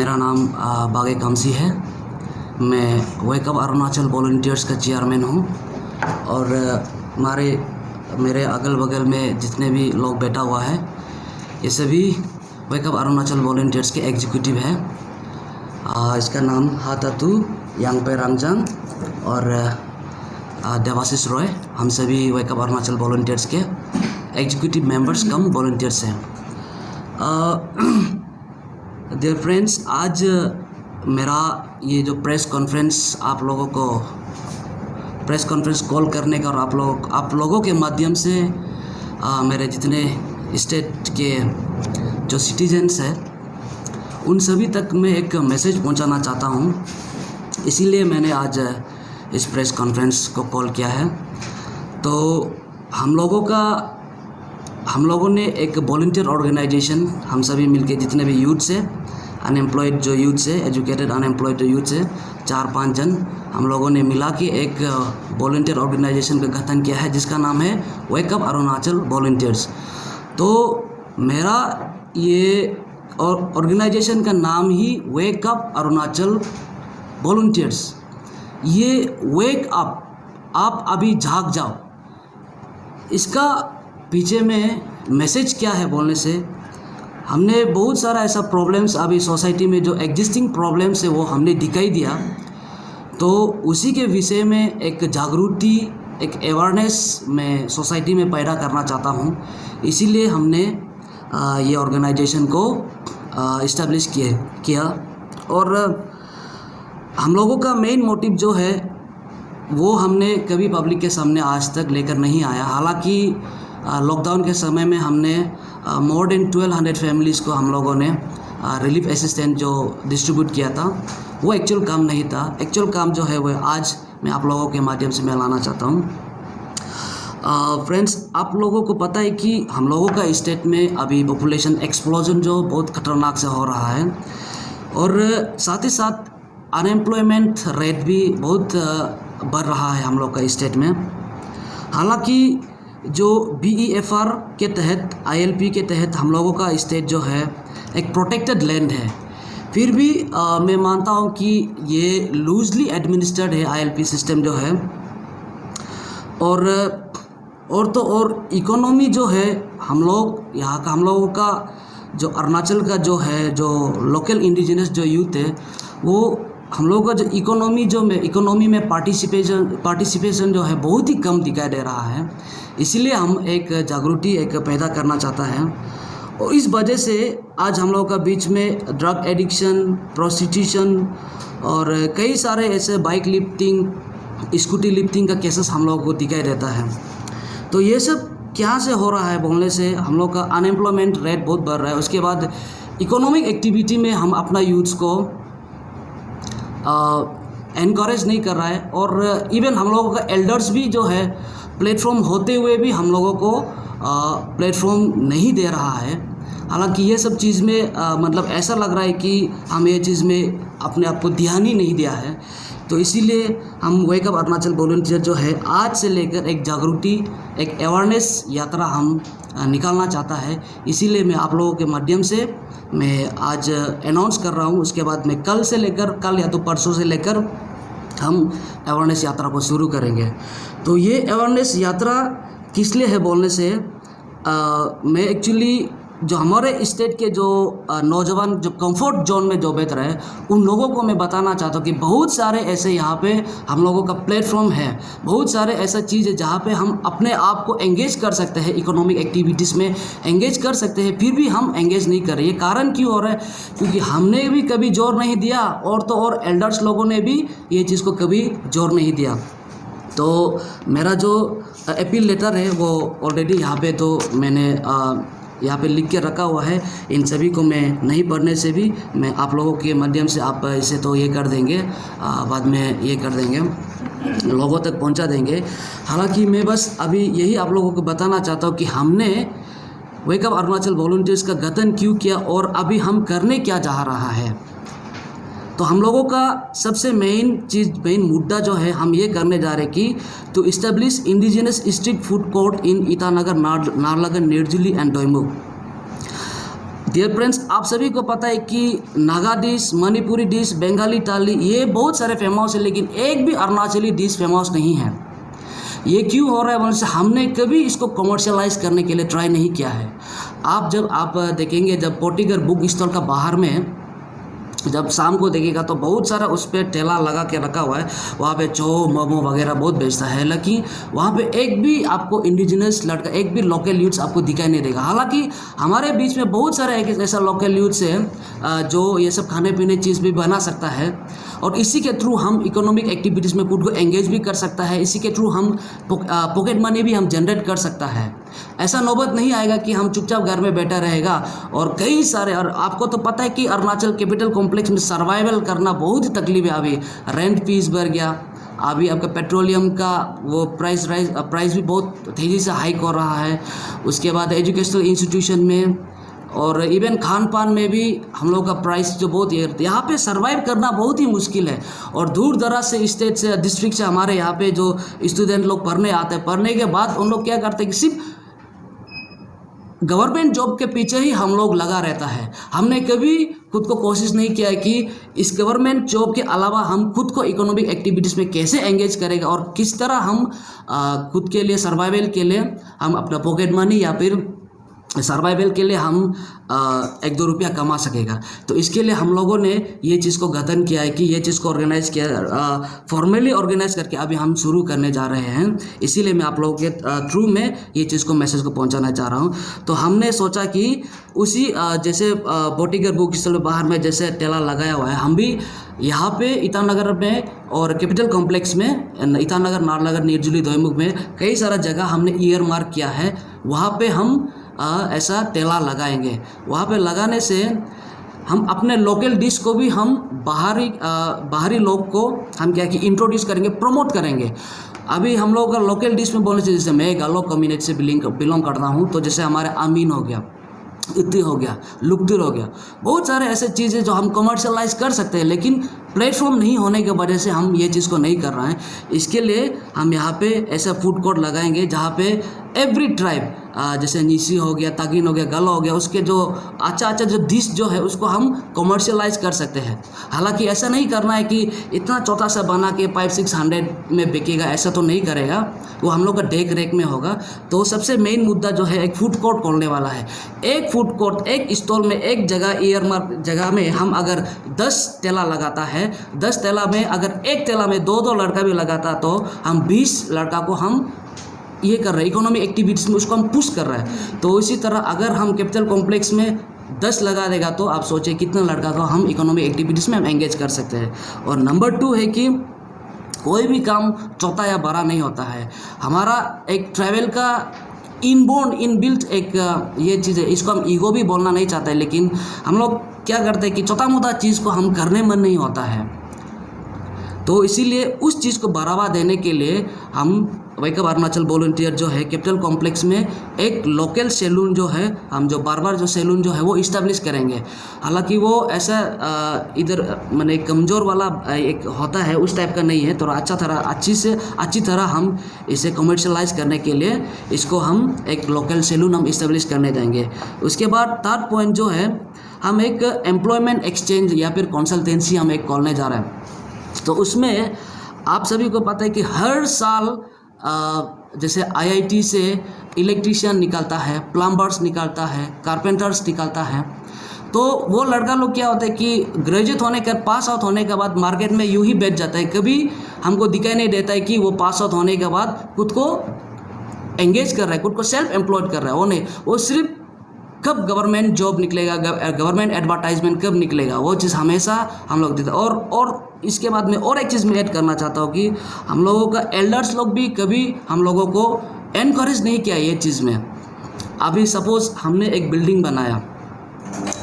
मेरा नाम बागे कामसी है। मैं वेकअप अरुणाचल वॉलंटियर्स का चेयरमैन हूँ और मेरे अगल बगल में जितने भी लोग बैठा हुआ है ये सभी वेकअप अरुणाचल वॉलंटियर्स के एग्जीक्यूटिव है। इसका नाम हातातू यांगपे रांगजांग और देवाशीष रॉय, हम सभी वेकअप अरुणाचल वॉलंटियर्स के एग्जीक्यूटिव मेंबर्स कम वॉलंटियर्स हैं। डियर फ्रेंड्स, आज मेरा ये जो प्रेस कॉन्फ्रेंस आप लोगों को प्रेस कॉन्फ्रेंस कॉल करने का और आप लोगों के माध्यम से मेरे जितने स्टेट के जो सिटीजन्स हैं उन सभी तक मैं एक मैसेज पहुंचाना चाहता हूं, इसीलिए मैंने आज इस प्रेस कॉन्फ्रेंस को कॉल किया है। तो हम लोगों ने एक वॉलंटियर ऑर्गेनाइजेशन, हम सभी मिलके जितने भी यूथ्स है, अनएम्प्लॉयड जो यूथ्स है, एजुकेटेड अनएम्प्लॉयड जो यूथ्स है, 4-5 जन हम लोगों ने मिला के एक वॉलंटियर ऑर्गेनाइजेशन का गठन किया है जिसका नाम है वेकअप अरुणाचल वॉलंटियर्स। तो मेरा ये ऑर्गेनाइजेशन का नाम ही वेकअप अरुणाचल वॉलंटियर्स। ये वेक अप, आप अभी जाग जाओ, इसका पीछे में मैसेज क्या है बोलने से, हमने बहुत सारा ऐसा प्रॉब्लम्स अभी सोसाइटी में जो एग्जिस्टिंग प्रॉब्लम्स है वो हमने दिखाई दिया, तो उसी के विषय में एक जागृति, एक अवेयरनेस मैं सोसाइटी में पैदा करना चाहता हूँ। इसीलिए हमने ये ऑर्गेनाइजेशन को इस्टेब्लिश किया और हम लोगों का मेन मोटिव जो है वो हमने कभी पब्लिक के सामने आज तक लेकर नहीं आया। हालांकि लॉकडाउन के समय में हमने मोर देन 1200 फैमिलीज़ को हम लोगों ने रिलीफ असिस्टेंट जो डिस्ट्रीब्यूट किया था, वो एक्चुअल काम नहीं था। एक्चुअल काम जो है वो आज मैं आप लोगों के माध्यम से मैं लाना चाहता हूँ। फ्रेंड्स, आप लोगों को पता है कि हम लोगों का स्टेट में अभी पॉपुलेशन एक्सप्लोजन जो बहुत खतरनाक से हो रहा है और साथ ही साथ अनएम्प्लॉयमेंट रेट भी बहुत बढ़ रहा है हम लोग का स्टेट में। हालांकि जो BEFR के तहत, ILP के तहत हम लोगों का स्टेट जो है एक प्रोटेक्टेड लैंड है, फिर भी मैं मानता हूँ कि ये लूजली एडमिनिस्टर्ड है ILP सिस्टम जो है। और इकोनॉमी जो है हम लोगों का जो अरुणाचल का जो है, जो लोकल इंडिजिनस जो यूथ है, वो हम लोगों का जो इकोनॉमी में पार्टिसिपेशन जो है बहुत ही कम दिखाई दे रहा है। इसीलिए हम एक जागृति पैदा करना चाहता है और इस वजह से आज हम लोगों का बीच में ड्रग एडिक्शन, प्रोस्टिट्यूशन और कई सारे ऐसे बाइक लिफ्टिंग, स्कूटी लिफ्टिंग का केसेस हम लोगों को दिखाई देता है। तो ये सब क्या से हो रहा है बोलने से हम लोग का अनएम्प्लॉयमेंट रेट बहुत बढ़ रहा है। उसके बाद इकोनॉमिक एक्टिविटी में हम अपना यूथ्स को एनकरेज नहीं कर रहा है और इवन हम लोगों का एल्डर्स भी जो है प्लेटफॉर्म होते हुए भी हम लोगों को प्लेटफॉर्म नहीं दे रहा है। हालांकि ये सब चीज़ में मतलब ऐसा लग रहा है कि हम ये चीज़ में अपने आप को ध्यान ही नहीं दिया है। तो इसीलिए हम वेकअप अरुणाचल वॉलंटियर जो है आज से लेकर एक जागृति, एक अवेयरनेस यात्रा हम निकालना चाहता है। इसीलिए मैं आप लोगों के माध्यम से मैं आज अनाउंस कर रहा हूँ। उसके बाद मैं कल या तो परसों से लेकर हम अवेयरनेस यात्रा को शुरू करेंगे। तो ये अवेयरनेस यात्रा किस लिए है बोलने से मैं एक्चुअली जो हमारे स्टेट के जो नौजवान जो कंफर्ट जोन में जो बैठ रहे हैं उन लोगों को मैं बताना चाहता हूँ कि बहुत सारे ऐसे यहाँ पे हम लोगों का प्लेटफॉर्म है, बहुत सारे ऐसा चीज़ है जहाँ पे हम अपने आप को एंगेज कर सकते हैं, इकोनॉमिक एक्टिविटीज़ में एंगेज कर सकते हैं, फिर भी हम एंगेज नहीं कर रहे। ये कारण क्यों हो रहा है? क्योंकि हमने भी कभी जोर नहीं दिया और तो और एल्डर्स लोगों ने भी ये चीज़ को कभी जोर नहीं दिया। तो मेरा जो अपील लेटर है वो ऑलरेडी यहाँ पे तो मैंने यहाँ पे लिख के रखा हुआ है। इन सभी को मैं नहीं पढ़ने से भी मैं आप लोगों के माध्यम से आप इसे तो ये कर देंगे, बाद में ये कर देंगे, लोगों तक पहुँचा देंगे। हालांकि मैं बस अभी यही आप लोगों को बताना चाहता हूँ कि हमने वेकअप अरुणाचल वॉलंटियर्स का गठन क्यों किया और अभी हम करने क्या चाह रहा है। तो हम लोगों का सबसे मेन मुद्दा जो है हम ये करने जा रहे हैं कि to establish indigenous street food court in Itanagar, Naharlagun, Nirjuli and Doimukh. Dear friends, आप सभी को पता है कि नागा डिश, मणिपुरी डिश, बंगाली थाली ये बहुत सारे फेमस है, लेकिन एक भी अरुणाचली डिश फेमस नहीं है। ये क्यों हो रहा है बोलने से हमने कभी इसको कमर्शियलाइज करने के लिए ट्राई नहीं किया है। जब आप देखेंगे, जब पोटीगर बुक स्टॉल का बाहर में जब शाम को देखिएगा तो बहुत सारा उस पर ठेला लगा के रखा हुआ है, वहाँ पे चो मोमो वगैरह बहुत बेचता है, लेकिन वहाँ पे एक भी आपको इंडिजिनस लड़का, एक भी लोकल यूथ्स आपको दिखाई नहीं देगा। हालांकि हमारे बीच में बहुत सारे एक ऐसा लोकल यूथ्स है जो ये सब खाने पीने चीज़ भी बना सकता है, और इसी के थ्रू हम इकोनॉमिक एक्टिविटीज़ में खुद को एंगेज भी कर सकता है। इसी के थ्रू हम पॉकेट मनी भी हम जनरेट कर सकता है। ऐसा नौबत नहीं आएगा कि हम चुपचाप घर में बैठा रहेगा। और कई सारे, और आपको तो पता है कि अरुणाचल कैपिटल कॉम्प्लेक्स में सर्वाइवल करना बहुत ही तकलीफ है। अभी रेंट फीस बढ़ गया, अभी आपका पेट्रोलियम का वो प्राइस भी बहुत तेज़ी से हाइक हो रहा है। उसके बाद एजुकेशनल इंस्टीट्यूशन में और इवन खान पान में भी हम लोग का प्राइस जो बहुत यहाँ पे सर्वाइव करना बहुत ही मुश्किल है। और दूर दराज से स्टेट से, डिस्ट्रिक्ट से हमारे यहाँ पे जो स्टूडेंट लोग पढ़ने आते हैं, पढ़ने के बाद उन लोग क्या करते हैं कि सिर्फ गवर्नमेंट जॉब के पीछे ही हम लोग लगा रहता है। हमने कभी खुद को कोशिश नहीं किया है कि इस गवर्नमेंट जॉब के अलावा हम खुद को इकोनॉमिक एक्टिविटीज़ में कैसे एंगेज करेगा और किस तरह हम खुद के लिए सर्वाइवल के लिए हम अपना पॉकेट मनी या फिर सर्वाइवल के लिए हम 1-2 रुपया कमा सकेगा। तो इसके लिए हम लोगों ने ये चीज़ को गठन किया है कि ये चीज़ को ऑर्गेनाइज किया, फॉर्मली ऑर्गेनाइज करके अभी हम शुरू करने जा रहे हैं। इसीलिए मैं आप लोगों के थ्रू में ये चीज़ को, मैसेज को पहुंचाना चाह रहा हूँ। तो हमने सोचा कि उसी जैसे पोटीगर बुक स्टॉल बाहर में जैसे ठेला लगाया हुआ है, हम भी यहाँ पे ईटानगर में और कैपिटल कॉम्प्लेक्स में, ईटानगर, नारनगर, निर्जुली, दोईमुख में कई सारा जगह हमने ईयर मार्क किया है। वहाँ पे हम ऐसा ठेला लगाएंगे। वहाँ पे लगाने से हम अपने लोकल डिश को भी हम बाहरी लोग को हम क्या कि इंट्रोड्यूस करेंगे, प्रमोट करेंगे। अभी हम लोग का लोकल डिश में बोलने से, जैसे मैं गालो कम्युनिटी से बिलोंग करता हूँ, तो जैसे हमारे आमीन हो गया, इत्ती हो गया, लुकदुर हो गया, बहुत सारे ऐसे चीज़ें जो हम कमर्शियलाइज कर सकते हैं, लेकिन प्लेटफॉर्म नहीं होने की वजह से हम ये चीज़ को नहीं कर रहे हैं। इसके लिए हम यहाँ पे ऐसा फूड कोर्ट लगाएंगे जहाँ पे एवरी ट्राइब, जैसे नीसी हो गया, तागिन हो गया, गला हो गया, उसके जो अच्छा जो डिश जो है उसको हम कमर्शियलाइज कर सकते हैं। हालांकि ऐसा नहीं करना है कि इतना छोटा सा बना के 500-600 में बिकेगा, ऐसा तो नहीं करेगा, वो हम लोग का देख रेख में होगा। तो सबसे मेन मुद्दा जो है, एक फूड कोर्ट खोलने वाला है। एक फूड कोर्ट, एक स्टॉल में, एक जगह ईयरमार्क जगह में हम अगर 10 ठेला लगाता है, 10 ठेला में अगर एक ठेला में 2-2 लड़का भी लगाता तो हम 20 लड़का को हम ये कर रहे हैं, इकोनॉमिक एक्टिविटीज़ में उसको हम पुश कर रहे हैं। तो इसी तरह अगर हम कैपिटल कॉम्प्लेक्स में 10 लगा देगा तो आप सोचिए कितना लड़का को हम इकोनॉमिक एक्टिविटीज़ में हम एंगेज कर सकते हैं। और नंबर 2 है कि कोई भी काम छोटा या बड़ा नहीं होता है। हमारा एक ट्रैवल का इनबिल्ट एक ये चीज़ है, इसको हम ईगो भी बोलना नहीं चाहते, लेकिन हम लोग क्या करते हैं कि छोटा मोटा चीज़ को हम करने मन नहीं होता है। तो इसीलिए उस चीज़ को बढ़ावा देने के लिए हम वेकअप अरुणाचल वॉलंटियर जो है कैपिटल कॉम्प्लेक्स में एक लोकल सैलून जो है, हम जो बार्बर जो सैलून जो है वो इस्टेब्लिश करेंगे। हालांकि वो ऐसा इधर मैंने कमज़ोर वाला एक होता है उस टाइप का नहीं है, तो अच्छी तरह हम इसे कमर्शियलाइज करने के लिए इसको हम एक लोकल सैलून हम इस्टेब्लिश करने देंगे। उसके बाद 3rd पॉइंट जो है, हम एक एम्प्लॉयमेंट एक्सचेंज या फिर कंसल्टेंसी हम एक खोलने जा रहे हैं। तो उसमें आप सभी को पता है कि हर साल जैसे IIT से इलेक्ट्रीशियन निकलता है, प्लम्बर्स निकलता है, कारपेंटर्स निकलता है। तो वो लड़का लोग क्या होता है कि ग्रेजुएट होने के, पास आउट होने के बाद मार्केट में यूं ही बैठ जाता है। कभी हमको दिखाई नहीं देता है कि वो पास आउट होने के बाद खुद को एंगेज कर रहा है, खुद को सेल्फ एम्प्लॉयड कर रहा है। वो नहीं, वो सिर्फ कब गवर्नमेंट जॉब निकलेगा, गवर्नमेंट एडवर्टाइजमेंट कब निकलेगा, वो चीज़ हमेशा हम लोग देते। और इसके बाद में और एक चीज़ मैं ऐड करना चाहता हूँ कि हम लोगों का एल्डर्स लोग भी कभी हम लोगों को एनकरेज नहीं किया ये चीज़ में। अभी सपोज़ हमने एक बिल्डिंग बनाया,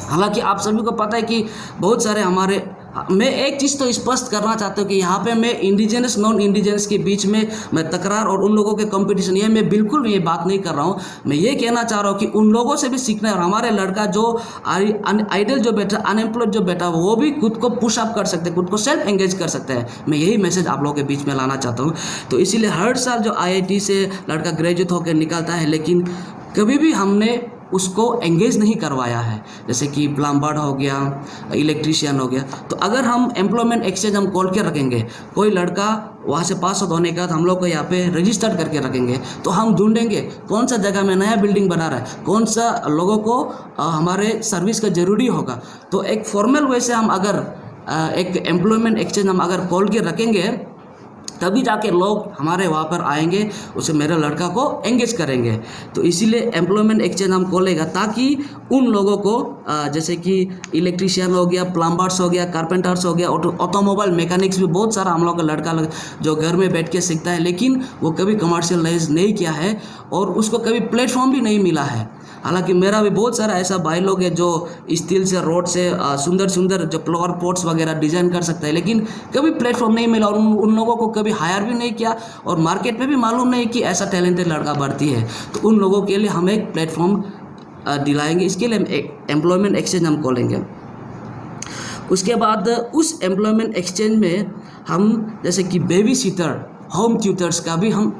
हालांकि आप सभी को पता है कि बहुत सारे हमारे, मैं एक चीज़ तो स्पष्ट करना चाहता हूँ कि यहाँ पे मैं इंडिजिनस नॉन इंडिजिनस के बीच में मैं तकरार और उन लोगों के कंपटीशन, ये मैं बिल्कुल ये बात नहीं कर रहा हूँ। मैं ये कहना चाह रहा हूँ कि उन लोगों से भी सीखना है। और हमारे लड़का जो आइडल जो बैठा, अनएम्प्लॉयड जो बैठा, वो भी खुद को पुश अप कर सकते हैं, खुद को सेल्फ एंगेज कर सकते हैं। मैं यही मैसेज आप लोगों के बीच में लाना चाहता हूँ। तो इसीलिए हर साल जो IIT से लड़का ग्रेजुएट होकर निकलता है, लेकिन कभी भी हमने उसको एंगेज नहीं करवाया है, जैसे कि प्लम्बर हो गया, इलेक्ट्रीशियन हो गया। तो अगर हम एम्प्लॉयमेंट एक्सचेंज हम खोल के रखेंगे, कोई लड़का वहाँ से पास आउट होने के बाद हम लोग को यहाँ पे रजिस्टर्ड करके रखेंगे, तो हम ढूंढेंगे कौन सा जगह में नया बिल्डिंग बना रहा है, कौन सा लोगों को हमारे सर्विस का ज़रूरी होगा। तो एक फॉर्मल वे से हम अगर एक एम्प्लॉयमेंट एक्सचेंज हम अगर खोल के रखेंगे, तभी जाके लोग हमारे वहाँ पर आएंगे, उसे मेरे लड़का को एंगेज करेंगे। तो इसीलिए एम्प्लॉयमेंट एक्सचेंज हम खोलेगा, ताकि उन लोगों को जैसे कि इलेक्ट्रीशियन हो गया, प्लम्बर्स हो गया, कारपेंटर्स हो गया, ऑटोमोबाइल मैकेनिक्स भी बहुत सारा हम लोग का लड़का जो घर में बैठ के सीखता है, लेकिन वो कभी कमर्शियलाइज नहीं किया है और उसको कभी प्लेटफॉर्म भी नहीं मिला है। हालांकि मेरा भी बहुत सारा ऐसा भाई लोग है जो स्टील से, रोड से सुंदर सुंदर जो फ्लावर पॉट्स वगैरह डिज़ाइन कर सकता है, लेकिन कभी प्लेटफॉर्म नहीं मिला और उन लोगों को कभी हायर भी नहीं किया और मार्केट में भी मालूम नहीं कि ऐसा टैलेंटेड लड़का भर्ती है। तो उन लोगों के लिए हम एक प्लेटफॉर्म दिलाएंगे, इसके लिए एम्प्लॉयमेंट एक्सचेंज हम खोलेंगे। उसके बाद उस एम्प्लॉयमेंट एक्सचेंज में हम जैसे कि बेबी सीटर, होम ट्यूटर्स का भी हम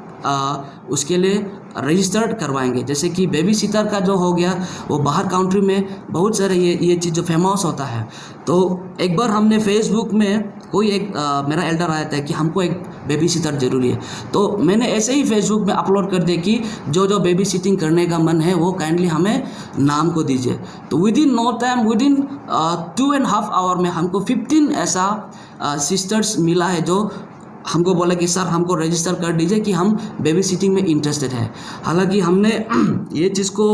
उसके लिए रजिस्टर्ड करवाएंगे। जैसे कि बेबी सीटर का जो हो गया, वो बाहर कंट्री में बहुत सारे ये चीज़ जो फेमस होता है। तो एक बार हमने फेसबुक में कोई एक मेरा एल्डर आया था कि हमको एक बेबी सीटर ज़रूरी है, तो मैंने ऐसे ही फेसबुक में अपलोड कर दिया कि जो बेबी सीटिंग करने का मन है वो काइंडली हमें नाम को दीजिए। तो within no time, within 2.5 hour में हमको 15 ऐसा सिस्टर्स मिला है जो हमको बोला कि सर हमको रजिस्टर कर दीजिए कि हम बेबी सिटिंग में इंटरेस्टेड है। हालांकि हमने ये चीज़ को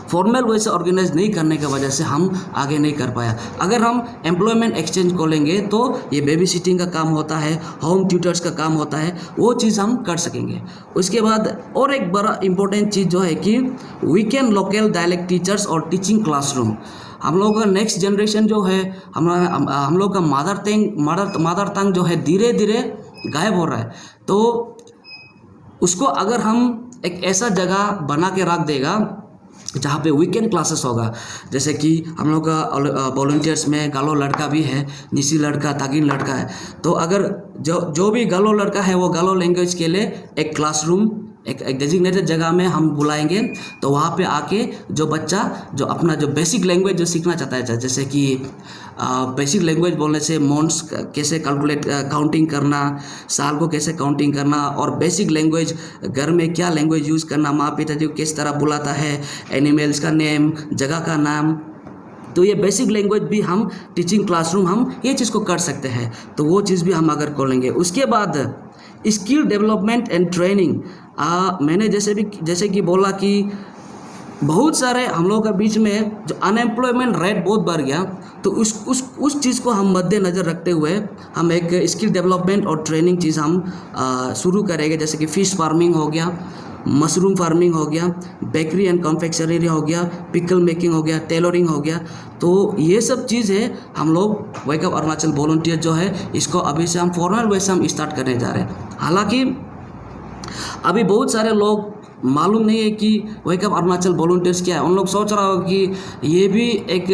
फॉर्मल वे से ऑर्गेनाइज नहीं करने की वजह से हम आगे नहीं कर पाया। अगर हम एम्प्लॉयमेंट एक्सचेंज खोलेंगे तो ये बेबी सिटिंग का काम होता है, होम ट्यूटर्स का काम होता है, वो चीज़ हम कर सकेंगे। उसके बाद और एक बड़ा इंपॉर्टेंट चीज़ जो है कि वीकेंड लोकल डायलेक्ट टीचर्स और टीचिंग क्लासरूम। हम लोग का नेक्स्ट जनरेशन जो है, हम लोग का मदर टंग जो है धीरे धीरे गायब हो रहा है। तो उसको अगर हम एक ऐसा जगह बना के रख देगा जहाँ पे वीकेंड क्लासेस होगा, जैसे कि हम लोग का वॉलंटियर्स में गालो लड़का भी है, निसी लड़का, तागिन लड़का है। तो अगर जो भी गालो लड़का है वो गालो लैंग्वेज के लिए एक क्लासरूम, एक डेजिग्नेटेड जगह में हम बुलाएंगे। तो वहाँ पे आके जो बच्चा जो अपना जो बेसिक लैंग्वेज जो सीखना चाहता है, जैसे कि बेसिक लैंग्वेज बोलने से मोन्स कैसे कैलकुलेट काउंटिंग करना, साल को कैसे काउंटिंग करना, और बेसिक लैंग्वेज घर में क्या लैंग्वेज यूज़ करना, माँ पिताजी को किस तरह बुलाता है, एनिमल्स का नेम, जगह का नाम। तो ये बेसिक लैंग्वेज भी हम टीचिंग क्लासरूम हम ये चीज़ को कर सकते हैं। तो वो चीज़ भी हम अगर खोलेंगे। उसके बाद स्किल डेवलपमेंट एंड ट्रेनिंग, मैंने जैसे कि बोला कि बहुत सारे हम लोगों के बीच में जो अनएम्प्लॉयमेंट रेट बहुत बढ़ गया, तो उस चीज़ को हम मद्देनज़र रखते हुए हम एक स्किल डेवलपमेंट और ट्रेनिंग चीज़ हम शुरू करेंगे। जैसे कि फ़िश फार्मिंग हो गया, मशरूम फार्मिंग हो गया, बेकरी एंड कॉन्फेक्शनरी हो गया, पिकल मेकिंग हो गया, टेलरिंग हो गया। तो ये सब चीज़ है हम लोग वेकअप अरुणाचल वॉलंटियर जो है इसको अभी से हम फॉर्मल वे से हम स्टार्ट करने जा रहे हैं। हालांकि अभी बहुत सारे लोग मालूम नहीं है कि वेकअप अरुणाचल वॉलंटियर्स क्या है। उन लोग सोच रहा हो कि ये भी एक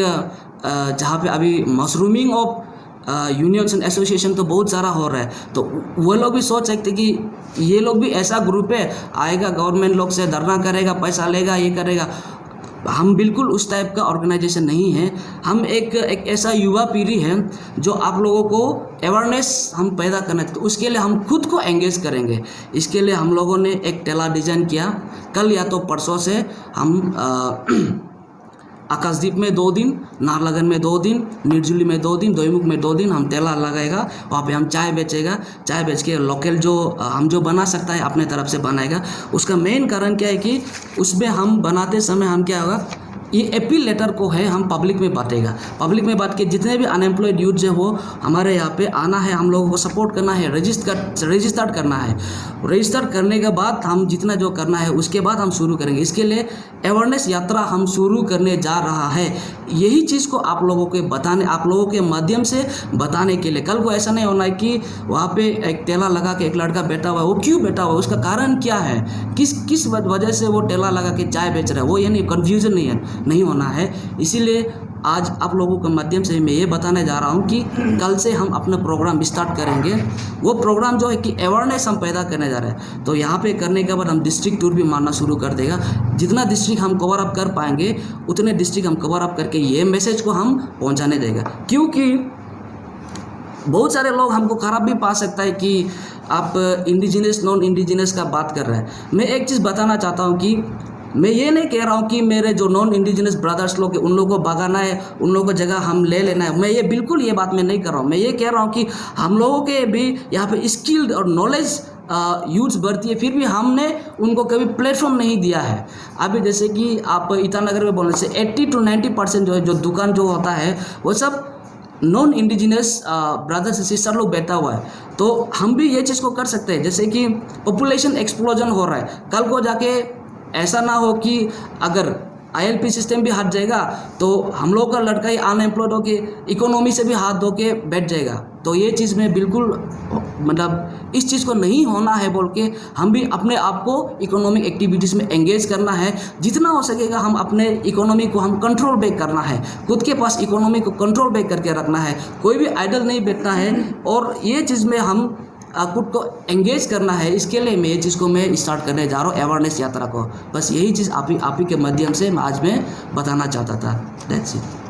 जहाँ पे अभी mushrooming of unions and association तो बहुत सारा हो रहा है, तो वो लोग भी सोच सकते कि ये लोग भी ऐसा ग्रुप है, आएगा गवर्नमेंट लोग से धरना करेगा, पैसा लेगा, ये करेगा। हम बिल्कुल उस टाइप का ऑर्गेनाइजेशन नहीं है। हम एक ऐसा युवा पीढ़ी है जो आप लोगों को अवेयरनेस हम पैदा करना चाहते, तो उसके लिए हम खुद को एंगेज करेंगे। इसके लिए हम लोगों ने एक टेला डिज़ाइन किया। कल या तो परसों से हम आकाशदीप में 2 दिन, नाहरलगुन में 2 दिन, निर्जुली में 2 दिन, दोईमुख में 2 दिन हम तेला लगाएगा। वहाँ पे हम चाय बेचेगा, चाय बेच के लोकल जो हम जो बना सकता है अपने तरफ से बनाएगा। उसका मेन कारण क्या है कि उसमें हम बनाते समय हम क्या होगा, ये अपील लेटर को है हम पब्लिक में बांटेगा। पब्लिक में बांट के जितने भी अनएम्प्लॉयड यूथ है वो हमारे यहाँ पे आना है, हम लोगों को सपोर्ट करना है, रजिस्टर करना है। रजिस्टर करने के बाद हम जितना जो करना है उसके बाद हम शुरू करेंगे। इसके लिए अवेयरनेस यात्रा हम शुरू करने जा रहा है। यही चीज़ को आप लोगों के बताने, आप लोगों के माध्यम से बताने के लिए। कल को ऐसा नहीं होना है कि वहाँ पे एक टेला लगा के एक लड़का बैठा हुआ है, वो क्यों बैठा हुआ है, उसका कारण क्या है, किस वजह से वो टेला लगा के चाय बेच रहा है, वो यानी कन्फ्यूजन नहीं होना है। इसीलिए आज आप लोगों के माध्यम से मैं ये बताने जा रहा हूँ कि कल से हम अपना प्रोग्राम स्टार्ट करेंगे। वो प्रोग्राम जो है कि अवेयरनेस हम पैदा करने जा रहे हैं। तो यहाँ पे करने के बाद हम डिस्ट्रिक्ट टूर भी मारना शुरू कर देगा। जितना डिस्ट्रिक्ट हम कवर अप कर पाएंगे उतने डिस्ट्रिक्ट हम कवर अप करके ये मैसेज को हम पहुँचाने देगा। क्योंकि बहुत सारे लोग हमको ख़राब भी पा सकता है कि आप इंडिजिनस नॉन इंडिजिनस का बात कर रहे हैं। मैं एक चीज़ बताना चाहता हूँ कि मैं ये नहीं कह रहा हूँ कि मेरे जो नॉन इंडिजिनस ब्रदर्स लोग हैं उन लोगों को भगाना है, उन लोगों को जगह हम ले लेना है। मैं ये बिल्कुल ये बात मैं नहीं कर रहा हूँ। मैं ये कह रहा हूँ कि हम लोगों के भी यहाँ पे स्किल्ड और नॉलेज यूज़ बढ़ती है, फिर भी हमने उनको कभी प्लेटफॉर्म नहीं दिया है। अभी जैसे कि आप ईटानगर में बोलने से 80 to 90% जो है जो दुकान जो होता है वो सब नॉन इंडिजिनस ब्रदर्स सिस्टर लोग बैठा हुआ है। तो हम भी ये चीज़ को कर सकते हैं। जैसे कि पॉपुलेशन एक्सप्लोजन हो रहा है, कल को जाके ऐसा ना हो कि अगर ILP सिस्टम भी हट जाएगा तो हम लोग का लड़का ही अनएम्प्लॉयड होके इकोनॉमी से भी हाथ धो के बैठ जाएगा। तो ये चीज़ में बिल्कुल मतलब इस चीज़ को नहीं होना है बोल के हम भी अपने आप को इकोनॉमिक एक्टिविटीज़ में एंगेज करना है। जितना हो सकेगा हम अपने इकोनॉमी को हम कंट्रोल बैक करना है, खुद के पास इकोनॉमी को कंट्रोल बैक करके रखना है, कोई भी आइडल नहीं बैठना है। और ये चीज़ में हम खुद को एंगेज करना है। इसके लिए मैं ये चीज़ को मैं स्टार्ट करने जा रहा हूँ, अवेयरनेस यात्रा को। बस यही चीज़ आप ही के माध्यम से आज मैं बताना चाहता था। That's it.